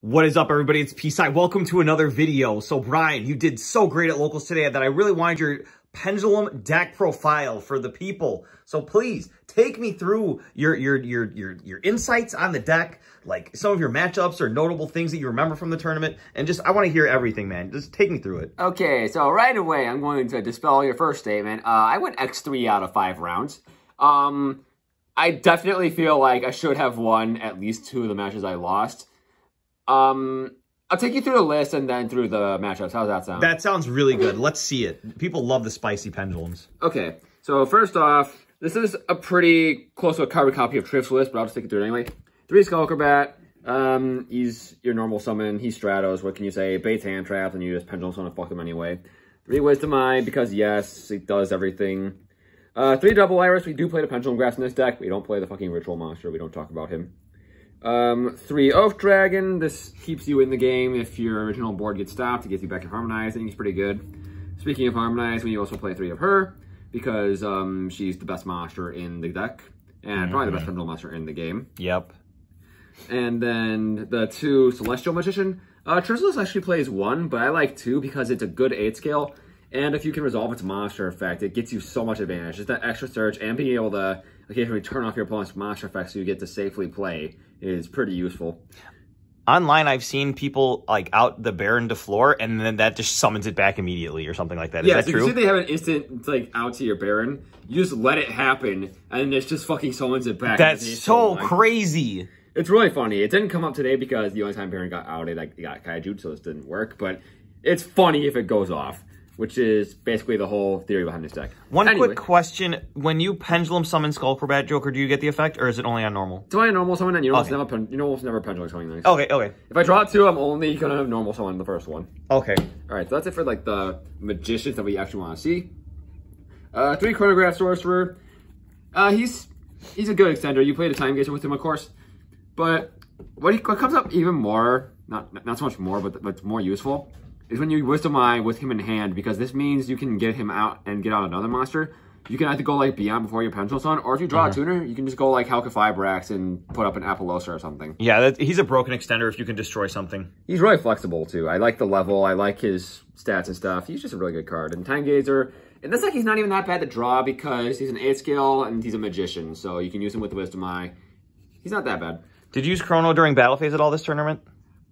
What is up, everybody? It's P-Side. Welcome to another video. So, Brian, you did so great at Locals today that I really wanted your Pendulum deck profile for the people. So please take me through your insights on the deck, like some of your matchups or notable things that you remember from the tournament, and just I want to hear everything, man. Just take me through it. Okay, so right away I'm going to dispel your first statement. I went X3 out of 5 rounds. I definitely feel like I should have won at least 2 of the matches I lost. I'll take you through the list and then through the matchups. How's that sound? That sounds really good. Let's see it. People love the spicy pendulums. Okay, so first off, this is a pretty close to a carbon copy of Triff's list, but I'll just take you through it anyway. 3 Skullcrobat. He's your normal summon. He Stratos. What can you say? Baits hand traps, and you just pendulum summon to fuck him anyway. 3 Wisdom Eye, because yes, it does everything. 3 Double Iris. We do play the Pendulum Grass in this deck. We don't play the fucking Ritual Monster. We don't talk about him. 3 Oath Dragon. This keeps you in the game if your original board gets stopped. It gets you back to Harmonize. I think it's pretty good. Speaking of Harmonize, we also play 3 of her because she's the best monster in the deck and probably the best Pendulum monster in the game. Yep. And then the 2 Celestial Magician. Trizzless actually plays 1, but I like 2 because it's a good 8 scale. And if you can resolve its monster effect, it gets you so much advantage. Just that extra search and being able to occasionally turn off your opponent's monster effect so you get to safely play is pretty useful. Online, I've seen people like out the Baron to floor, and then that just summons it back immediately or something like that. Is that true? Yeah, so you see they have an instant like out to your Baron, you just let it happen, and it just fucking summons it back. That's so crazy. It's really funny. It didn't come up today because the only time Baron got outed, like, got Kaiju'd, so this didn't work. But it's funny if it goes off, which is basically the whole theory behind this deck. Anyway, quick question. When you Pendulum summon Skullcrobat Joker, do you get the effect, or is it only on normal? It's only on normal summon, and you almost never Pendulum summon things. Okay. If I draw 2, I'm only going to have normal summon the first one. Okay. All right, so that's it for, like, the Magicians that we actually want to see. 3 Chronograph Sorcerer. He's a good extender. You play the Time Gazer with him, of course. But what comes up even more, not so much more, but what's more useful, is when you Wisdom Eye with him in hand, because this means you can get him out and get out another monster. You can either go like Beyond before your Pendulum Summon, or if you draw a tuner, you can just go like Halka Fibrax and put up an Apollosa or something. Yeah, he's a broken extender if you can destroy something. He's really flexible too. I like the level, I like his stats and stuff. He's just a really good card. And Time Gazer, in this deck he's not even that bad to draw because he's an 8 scale and he's a Magician, so you can use him with the Wisdom Eye. He's not that bad. Did you use Chrono during battle phase at all this tournament?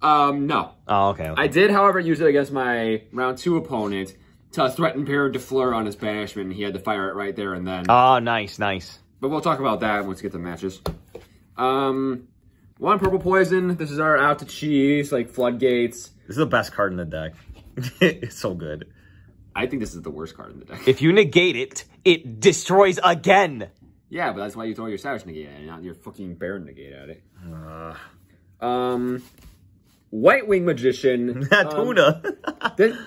No. Oh, okay. I did, however, use it against my round 2 opponent to threaten Baron de Fleur on his banishment. He had to fire it right there and then. Oh, nice. But we'll talk about that once we get to the matches. 1 Purple Poison. This is our out to cheese, like Floodgates. This is the best card in the deck. It's so good. I think this is the worst card in the deck. If you negate it, it destroys again. Yeah, but that's why you throw your Savage Negate at it, not your fucking Baron Negate at it. White Wing Magician. Tuna.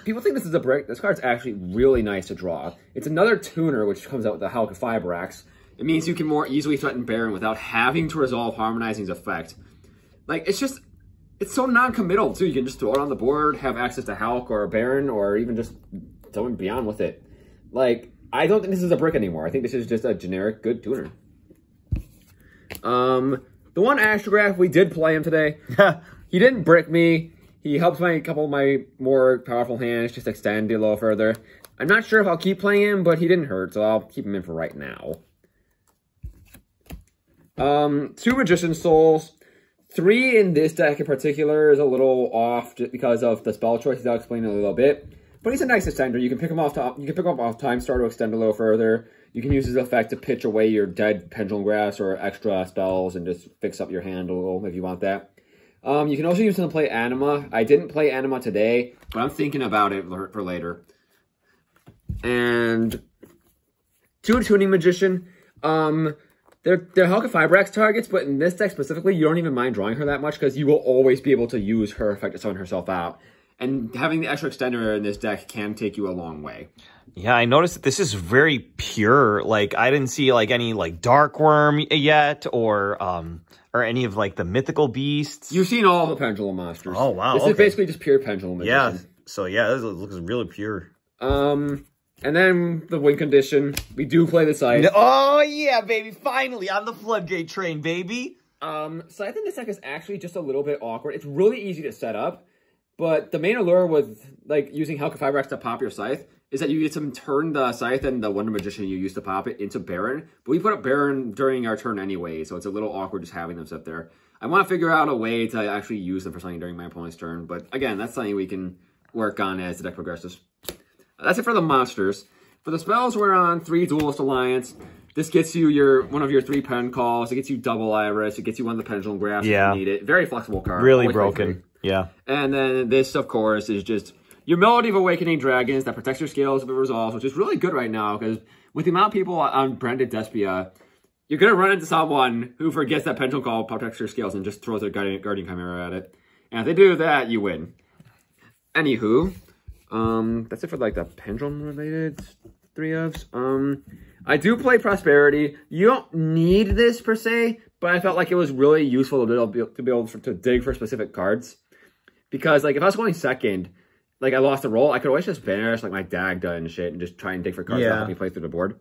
People think this is a brick. This card's actually really nice to draw. It's another tuner, which comes out with the Halka Fibrax. It means you can more easily threaten Baron without having to resolve Harmonizing's effect. Like, it's so non-committal, too. You can just throw it on the board, have access to Hulk or Baron, or even just throw it Beyond with it. Like, I don't think this is a brick anymore. I think this is just a generic good tuner. The 1 Astrograph, we did play him today. He didn't brick me. He helps a couple of my more powerful hands just extend a little further. I'm not sure if I'll keep playing him, but he didn't hurt, so I'll keep him in for right now. 2 Magician Souls. 3 in this deck in particular is a little off just because of the spell choices. I'll explain in a little bit. But he's a nice extender. You can pick him off. You can pick him up off Time Star to extend a little further. You can use his effect to pitch away your dead Pendulum Grass or extra spells and just fix up your hand a little if you want that. You can also use him to play Anima. I didn't play Anima today, but I'm thinking about it for later. And 2 Tuning Magician. They're Halka Fibrax targets, but in this deck specifically, you don't even mind drawing her that much because you will always be able to use her effect to summon herself out. And having the extra extender in this deck can take you a long way. Yeah, I noticed that this is very pure. Like, I didn't see, like, any, like, Dark Worm yet or any of, like, the mythical beasts. You've seen all the Pendulum monsters. Oh, wow, This is basically just pure Pendulum Magician. Yeah, so, yeah, this looks really pure. And then the win condition. We do play the site. Oh, yeah, baby. Finally, on the Floodgate train, baby. Scythe in this deck is actually just a little bit awkward. It's really easy to set up, but the main allure with like using Hellcat Fibrax to pop your Scythe is that you get to turn the Scythe and the Wonder Magician you used to pop it into Baron. But we put up Baron during our turn anyway, so it's a little awkward just having them sit there. I want to figure out a way to actually use them for something during my opponent's turn, but again, that's something we can work on as the deck progresses. That's it for the monsters. For the spells, we're on 3 Duelist Alliance. This gets you one of your 3 pen calls. It gets you double Iris. It gets you one of the Pendulum Grasp if you need it. Very flexible card. Really broken. Yeah. And then this, of course, is just your Melody of Awakening Dragons that protects your scales if it resolves, which is really good right now because with the amount of people on Branded Despia, you're going to run into someone who forgets that Pendulum Call protects your scales and just throws their Guardian Chimera at it. And if they do that, you win. Anywho, that's it for like the Pendulum-related 3-ofs. I do play Prosperity. You don't need this per se, but I felt like it was really useful to be able to dig for specific cards. Because like if I was going second, like I lost a roll, I could always just banish like my Dagda and shit and just try and dig for cards that help me play through the board.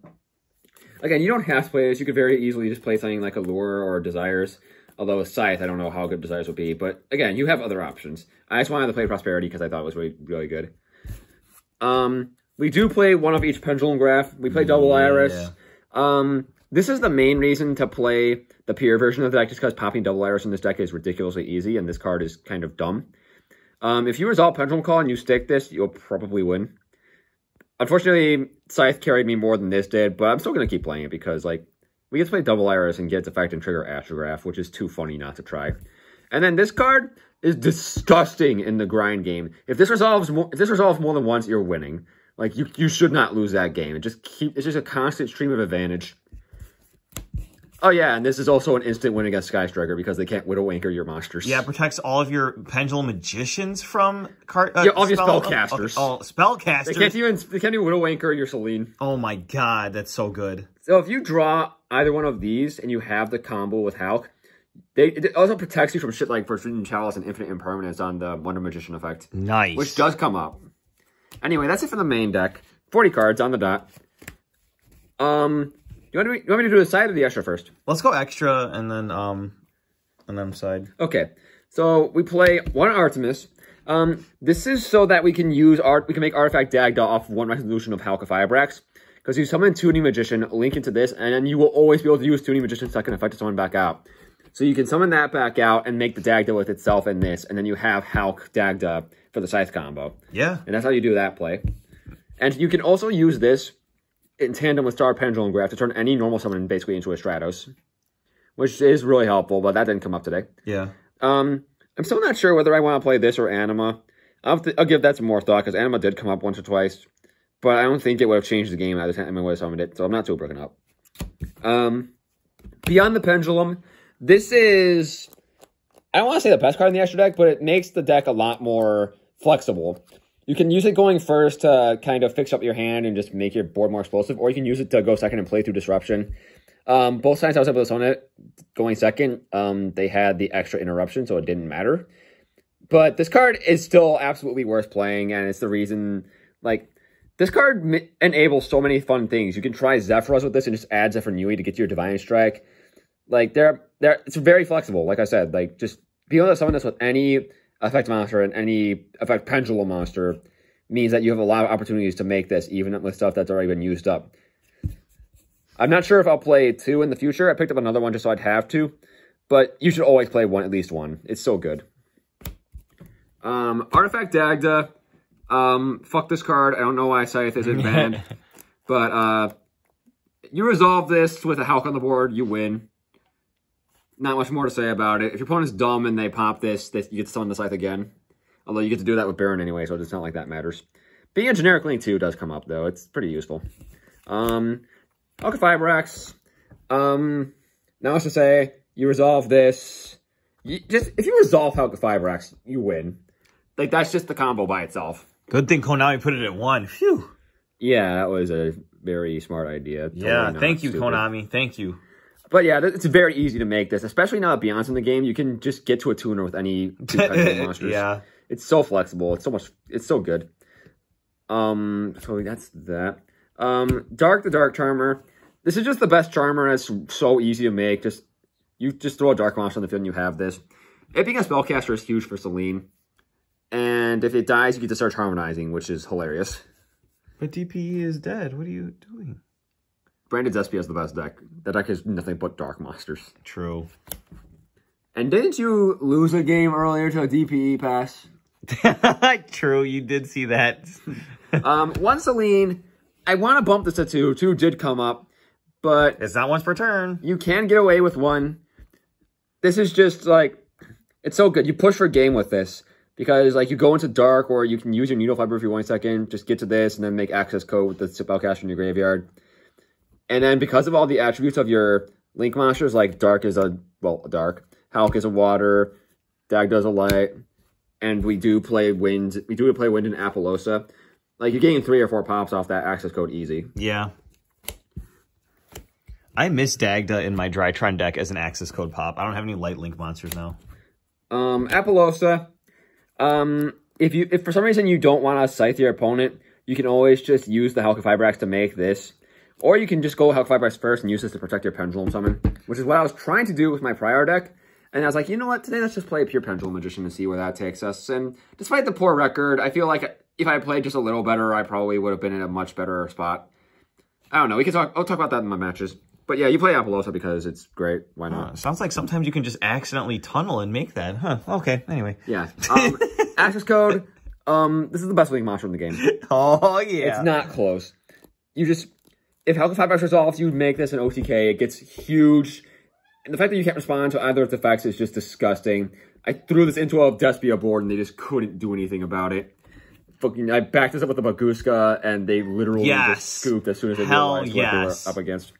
Again, you don't have to play this. You could very easily just play something like Allure or Desires. Although with Scythe, I don't know how good Desires would be. But again, you have other options. I just wanted to play Prosperity because I thought it was really, really good. We do play one of each Pendulum Graph. We play Double Iris. This is the main reason to play the Pure version of the deck, just because popping Double Iris in this deck is ridiculously easy, and this card is kind of dumb. If you resolve Pendulum Call and you stick this, you'll probably win. Unfortunately, Scythe carried me more than this did, but I'm still going to keep playing it because, like, we get to play Double Iris and get its effect and trigger Astrograph, which is too funny not to try. And then this card is disgusting in the grind game. If this resolves more than once, you're winning. Like, you should not lose that game. It's just a constant stream of advantage. Oh, yeah, and this is also an instant win against Sky Striker because they can't Widow Anchor your monsters. Yeah, it protects all of your Pendulum Magicians from all of your spellcasters. Oh, spellcasters. They can't even Widow Anchor your Celine. Oh my god, that's so good. So if you draw either one of these and you have the combo with Hulk, it also protects you from shit like Fortune Chalice and Infinite Impermanence on the Wonder Magician effect. Nice. Which does come up. Anyway, that's it for the main deck. 40 cards on the dot. You want me to do the side or the extra first? Let's go extra and then side. Okay. So we play one Artemis. This is so that we can make Artifact Dagda off one resolution of Hellcat Fibrax. Because you summon Tuning Magician, link into this, and then you will always be able to use Tuning Magician's second effect to summon back out. So you can summon that back out and make the Dagda with itself and this, and then you have Hulk Dagda for the Scythe combo. Yeah. And that's how you do that play. And you can also use this in tandem with Star Pendulum Graph to turn any normal summon basically into a Stratos. Which is really helpful, but that didn't come up today. Yeah. I'm still not sure whether I want to play this or Anima. I'll give that some more thought, because Anima did come up once or twice. But I don't think it would have changed the game at the time I would have summoned it, so I'm not too broken up. Beyond the Pendulum, this is, I don't want to say the best card in the extra deck, but it makes the deck a lot more flexible. You can use it going first to kind of fix up your hand and just make your board more explosive, or you can use it to go second and play through Disruption. Both times I was able to summon it going second, they had the extra interruption, so it didn't matter. But this card is still absolutely worth playing, and it's the reason, like, this card enables so many fun things. You can try Zephyros with this and just add Zephyr to get your Divine Strike. Like, it's very flexible, like I said. Like, just being able to summon this with any effect monster and any effect Pendulum monster means that you have a lot of opportunities to make this, even with stuff that's already been used up. I'm not sure if I'll play 2 in the future. I picked up another one just so I'd have to. But you should always play at least one. It's so good. Artifact Dagda. Fuck this card. I don't know why Scythe isn't banned. But you resolve this with a Hulk on the board, you win. Not much more to say about it. If your opponent's dumb and they pop this, you get to summon the Scythe again. Although you get to do that with Baron anyway, so it's not like that matters. Being a generic link too does come up, though. It's pretty useful. Hellcat Fibrax. Now let's just say you resolve this. If you resolve Hellcat Fibrax, you win. Like, that's just the combo by itself. Good thing Konami put it at 1. Phew. Yeah, that was a very smart idea. Totally yeah, thank you, stupid. Konami. Thank you. But yeah, it's very easy to make this, especially now that Beyond's in the game. You can just get to a tuner with any 2 monsters. Yeah. It's so flexible. It's so good. So that's that. Dark the Dark Charmer. This is just the best Charmer, and it's so easy to make. Just You just throw a Dark Monster on the field and you have this. It being a Spellcaster is huge for Selene. And if it dies, you get to start Harmonizing, which is hilarious. But DPE is dead. What are you doing? Branded Despia is the best deck. That deck is nothing but Dark Monsters. True. And didn't you lose a game earlier to a DPE pass? True, you did see that. One Selene, I want to bump this to 2. 2 did come up, but... It's not once per turn. You can get away with 1. This is just, like... It's so good. You push for game with this. Because, like, you go into Dark, or you can use your Needle Fiber for 1 second, just get to this, and then make access code with the Spellcaster in your graveyard. And then, because of all the attributes of your Link monsters, like Dark is a Dark, Hulk is a Water, Dagda is a Light, and we do play Wind. We do play Wind in Appaloosa. Like, you're getting 3 or 4 pops off that access code easy. Yeah. I miss Dagda in my Drytron deck as an access code pop. I don't have any Light Link monsters now. Appaloosa. If for some reason you don't want to scythe your opponent, you can always just use the Hulk Fibrax to make this. Or you can just go Hulk Fibrax first and use this to protect your Pendulum Summon, which is what I was trying to do with my prior deck. And I was like, you know what, today let's just play a pure Pendulum Magician and see where that takes us. And despite the poor record, I feel like if I played just a little better, I probably would have been in a much better spot. I don't know, I'll talk about that in my matches. But yeah, you play Appaloosa because it's great. Why not? Sounds like sometimes you can just accidentally tunnel and make that. Huh, okay, anyway. Yeah. Access code, this is the best Link monster in the game. Oh, yeah. It's not close. You just, if Hulk Fibrax resolves, you make this an OTK. It gets huge. And the fact that you can't respond to either of the effects is just disgusting. I threw this into a Despia board and they just couldn't do anything about it. Fucking, I backed this up with the Baguska and they literally just scooped as soon as they realized what they were up against.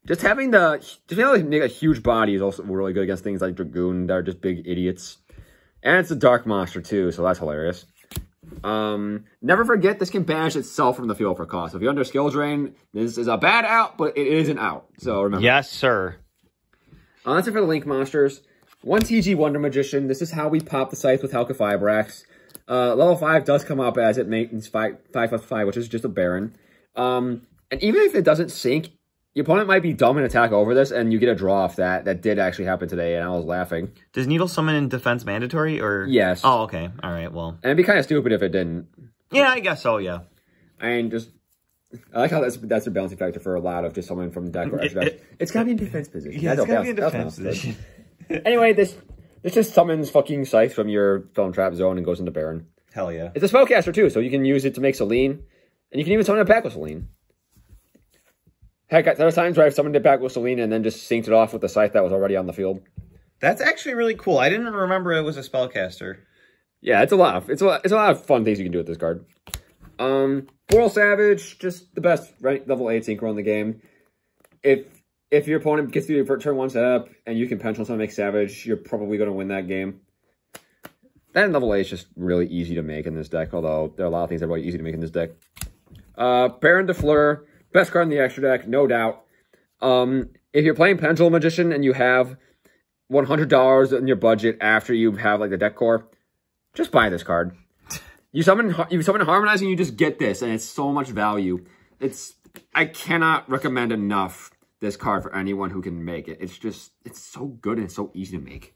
Just having to make a huge body is also really good against things like Dragoon that are just big idiots. And it's a Dark Monster too, so that's hilarious. Never forget, this can banish itself from the field for cost. If you're under Skill Drain, this is a bad out, but it is an out. So remember. Yes, sir. That's it for the Link monsters. 1 TG Wonder Magician. This is how we pop the Scythe with Hulk Fibrax. Level 5 does come up as it makes 5/5, which is just a Baron. And even if it doesn't sink, your opponent might be dumb and attack over this, and you get a draw off that. That did actually happen today, and I was laughing. Does Needle Summon in defense mandatory, or? Yes. Oh, okay. All right, well. And it'd be kind of stupid if it didn't. Yeah, I guess so, yeah. And just, I like how that's a balancing factor for a lot of just someone from deck or extra deck. It's gotta be in defense position. Yeah, it's gotta be in defense position. Anyway, this just summons fucking Scythe from your Film Trap zone and goes into Baron. Hell yeah. It's a Spellcaster too, so you can use it to make Selene. And you can even summon it back with Selene. Heck, there are times where I've summoned it back with Selene and then just synced it off with the Scythe that was already on the field. That's actually really cool. I didn't remember it was a Spellcaster. Yeah, it's a lot of fun things you can do with this card. Boral Savage, just the best level 8 synchro in the game. If your opponent gets through your turn 1 setup and you can Pendulum Summon make Savage, you're probably going to win that game. That level 8 is just really easy to make in this deck, although there are a lot of things that are really easy to make in this deck. Baron de Fleur, best card in the extra deck, no doubt. If you're playing Pendulum Magician and you have $100 in your budget after you have like the deck core, just buy this card. You summon Harmonizing, you just get this, and it's so much value. I cannot recommend enough this card for anyone who can make it. It's so good and it's so easy to make.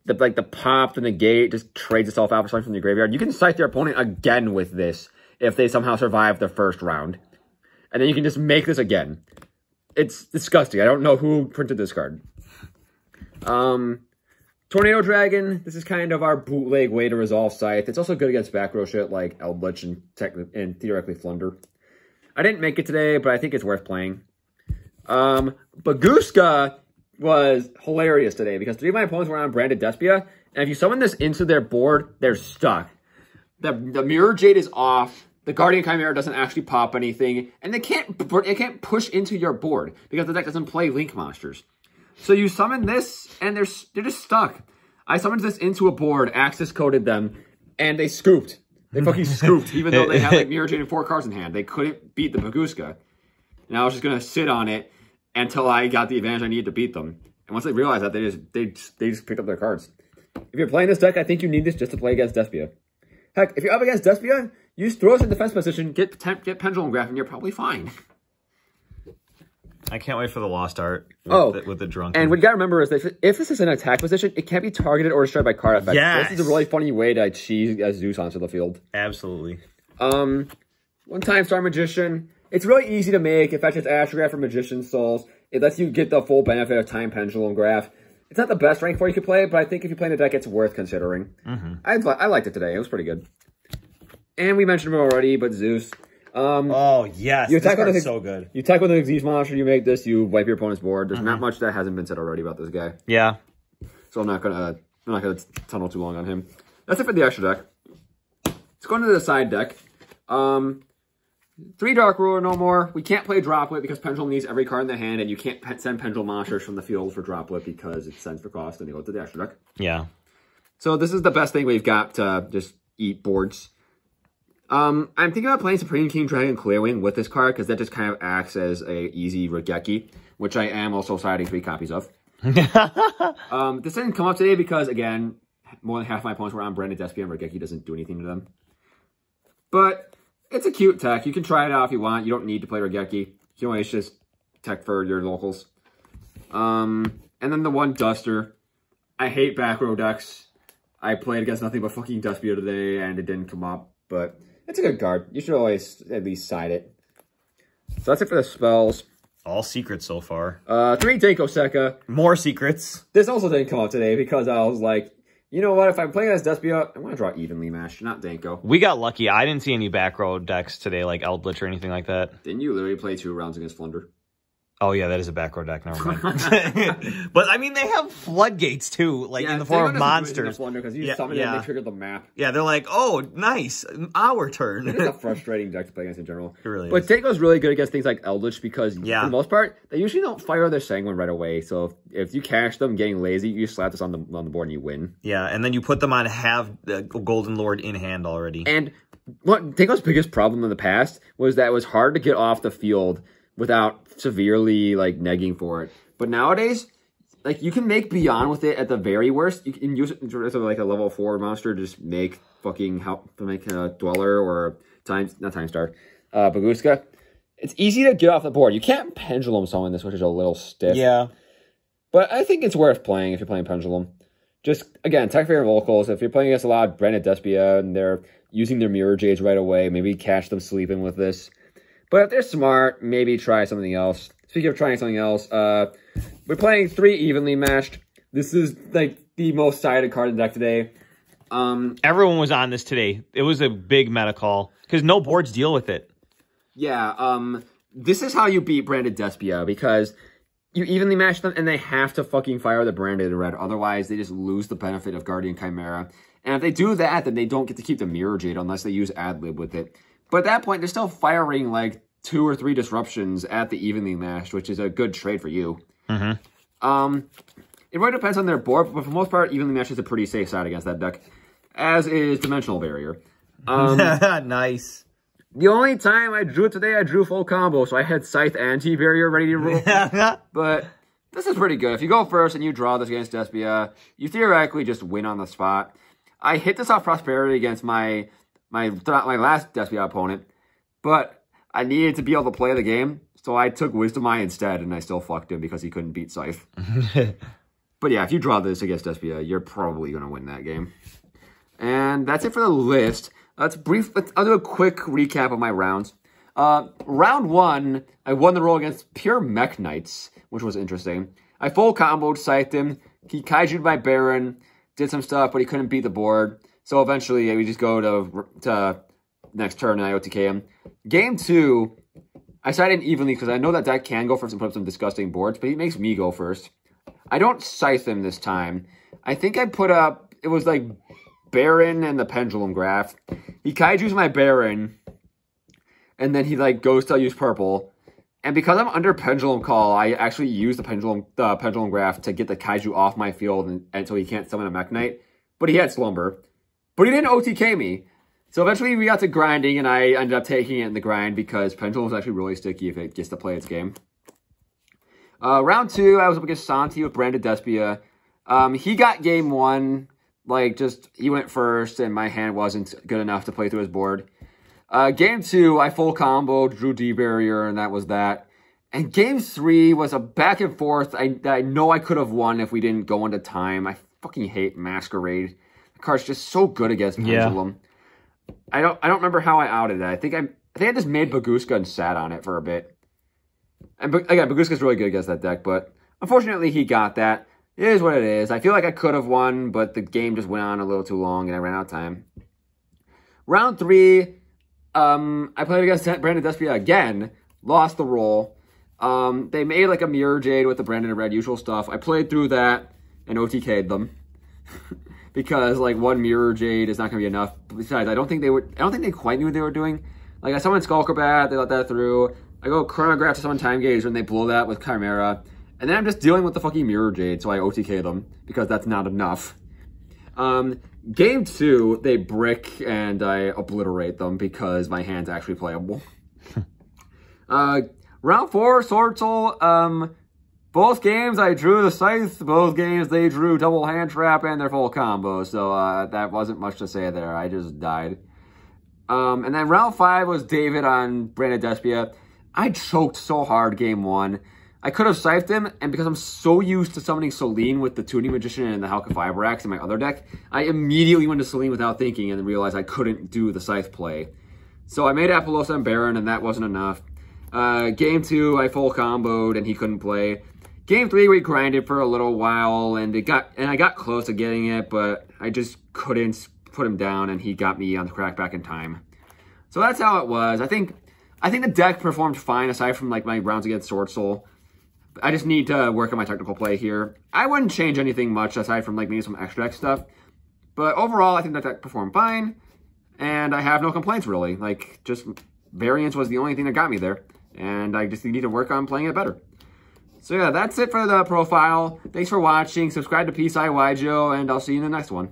The pop and the gate just trades itself out for something from your graveyard. You can Scythe your opponent again with this if they somehow survive the first round. And then you can just make this again. It's disgusting. I don't know who printed this card. Tornado Dragon. This is kind of our bootleg way to resolve Scythe. It's also good against back row shit like Eldritch and theoretically Flunder. I didn't make it today, but I think it's worth playing. Baguska was hilarious today because 3 of my opponents were on Branded Despia, and if you summon this into their board, they're stuck. The Mirror Jade is off. The Guardian Chimera doesn't actually pop anything, and it can't push into your board because the deck doesn't play Link monsters. So you summon this, and they're just stuck. I summoned this into a board, access coded them, and they scooped. They fucking scooped, even though they had like Mirror Jade and 4 cards in hand. They couldn't beat the Baguska. And I was just gonna sit on it until I got the advantage I needed to beat them. And once they realized that, they just picked up their cards. If you're playing this deck, I think you need this just to play against Despia. Heck, if you're up against Despia, you just throw us in defense position, get Pendulum Graph, and you're probably fine. I can't wait for the lost art with the drunk. And what you gotta remember is that if this is an attack position, it can't be targeted or destroyed by card effects. Yes. This is a really funny way to cheese a Zeus onto the field. Absolutely. One time Star Magician. It's really easy to make. It fetches Astrograph for Magician Souls. It lets you get the full benefit of Time Pendulum Graph. It's not the best rank 4 you could play, but I think if you play in the deck, it's worth considering. I liked it today. It was pretty good. And we mentioned him already, but Zeus. Oh, yes. You attack this is so good. You attack with an Xyz monster, you make this, you wipe your opponent's board. There's not much that hasn't been said already about this guy. Yeah. So I'm not gonna tunnel too long on him. That's it for the extra deck. Let's go into the side deck. 3 Dark Ruler, no more. We can't play Droplet because Pendulum needs every card in the hand, and you can't send Pendulum monsters from the field for Droplet because it sends for cost, and they go to the extra deck. Yeah. So this is the best thing we've got to just eat boards. I'm thinking about playing Supreme King Dragon Clearwing with this card because that just kind of acts as a easy Regeki, which I am also siding 3 copies of. This didn't come up today because, again, more than half my opponents were on Branded Despia, and Regeki doesn't do anything to them. But it's a cute tech. You can try it out if you want. You don't need to play Regeki. You can always just tech for your locals. And then the one Duster. I hate back row decks. I played against nothing but fucking Despia today, and it didn't come up, but it's a good card. You should always at least side it. So that's it for the spells. All secrets so far. 3 Danko Seka. More secrets. This also didn't come out today because I was like, you know what? If I'm playing as Despia, I want to draw Evenly Matched, not Danko. We got lucky. I didn't see any back row decks today, like Eldritch or anything like that. Didn't you literally play 2 rounds against Flunder? Oh, yeah, that is a back row deck. Never mind. But, I mean, they have floodgates, too, like in the form of monsters. Because you summon it and they trigger the map. Yeah, they're like, oh, nice. Our turn. It's a frustrating deck to play against in general. It really is. But Danko's really good against things like Eldritch because, for the most part, they usually don't fire their Sanguine right away. So if you cash them getting lazy, you just slap this on the board and you win. Yeah, and then you put them on have the Golden Lord in hand already. And what Danko's biggest problem in the past was that it was hard to get off the field without severely like negging for it. But nowadays, like you can make Beyond with it at the very worst. You can use it as like a level 4 monster to just make fucking make a Dweller or Baguska. It's easy to get off the board. You can't Pendulum summon this, which is a little stiff. Yeah. But I think it's worth playing if you're playing Pendulum. Just, again, tech for your locals. If you're playing against a lot of Branded Despia and they're using their Mirror Jades right away, maybe catch them sleeping with this. But if they're smart, maybe try something else. Speaking of trying something else, we're playing 3 Evenly Matched. This is, like, the most sided card in the deck today. Everyone was on this today. It was a big meta call, because no boards deal with it. Yeah, this is how you beat Branded Despia, because you evenly match them, and they have to fucking fire the Branded red. Otherwise, they just lose the benefit of Guardian Chimera. And if they do that, then they don't get to keep the Mirror Jade unless they use Ad-Lib with it. But at that point, they're still firing, like, 2 or 3 disruptions at the evenly matched, which is a good trade for you. It really depends on their board, but for the most part, evenly matched is a pretty safe side against that deck, as is Dimensional Barrier. Nice. The only time I drew it today, I drew full combo, so I had Scythe and T-Barrier ready to roll. But this is pretty good. If you go first and you draw this against Despia, you theoretically just win on the spot. I hit this off Prosperity against my last Despia opponent, but I needed to be able to play the game, so I took Wisdom Eye instead, and I still fucked him because he couldn't beat Scythe. But yeah, if you draw this against Despia, you're probably going to win that game. And that's it for the list. I'll do a quick recap of my rounds. Round 1, I won the roll against Pure Mech Knights, which was interesting. I full comboed, Scythed him. He kaiju'd my Baron, did some stuff, but he couldn't beat the board. So eventually, we just go to next turn and I OTK him. Game 2, I sided evenly because I know that deck can go first and put up some disgusting boards, but he makes me go first. I don't scythe him this time. I think I put up, it was like Baron and the Pendulum Graph. He kaiju's my Baron, and then he like goes to use purple. And because I'm under Pendulum Call, I actually use the Pendulum Graph to get the kaiju off my field and so he can't summon a Mech Knight. But he had Slumber. But he didn't OTK me. So eventually we got to grinding, and I ended up taking it in the grind because Pendulum is actually really sticky if it gets to play its game. Round 2, I was up against Santi with Branded Despia. He got game 1. Like, he went first, and my hand wasn't good enough to play through his board. Game 2, I full comboed, drew D-Barrier, and that was that. And game 3 was a back and forth. I know I could have won if we didn't go into time. I fucking hate Masquerade. The card's just so good against Pendulum. Yeah. I don't remember how I outed it. I think I just made Baguska and sat on it for a bit. And again, Baguska's really good against that deck, but unfortunately he got that. It is what it is. I feel like I could have won, but the game just went on a little too long and I ran out of time. Round 3, I played against Brandon Despia again. Lost the roll. They made like a Mirror Jade with the Brandon and Red usual stuff. I played through that and OTK'd them. Because like one Mirror Jade is not gonna be enough. Besides, I don't think they quite knew what they were doing. Like I summoned Skullcrabat, they let that through. I go Chronograph to summon Time Gauge and they blow that with Chimera. And then I'm just dealing with the fucking Mirror Jade, so I OTK them because that's not enough. Game 2, they brick and I obliterate them because my hand's actually playable. Round 4, Sword Soul. Both games I drew the Scythe. Both games they drew double hand trap and their full combo. So that wasn't much to say there. I just died. And then round 5 was David on Brandon Despia. I choked so hard game 1. I could have Scythed him, and because I'm so used to summoning Selene with the Tuning Magician and the Halka-Fibrax in my other deck, I immediately went to Selene without thinking and then realized I couldn't do the Scythe play. So I made Apollosa and Baron, and that wasn't enough. Game 2, I full comboed, and he couldn't play. Game 3, we grinded for a little while, and I got close to getting it, but I just couldn't put him down, and he got me on the crack back in time. So that's how it was. I think the deck performed fine, aside from like my rounds against Sword Soul. I just need to work on my technical play here. I wouldn't change anything much aside from like maybe some extra deck stuff. But overall, I think that deck performed fine. And I have no complaints really. Like just variance was the only thing that got me there. And I just need to work on playing it better. So yeah, that's it for the profile. Thanks for watching. Subscribe to PSI Joe, and I'll see you in the next one.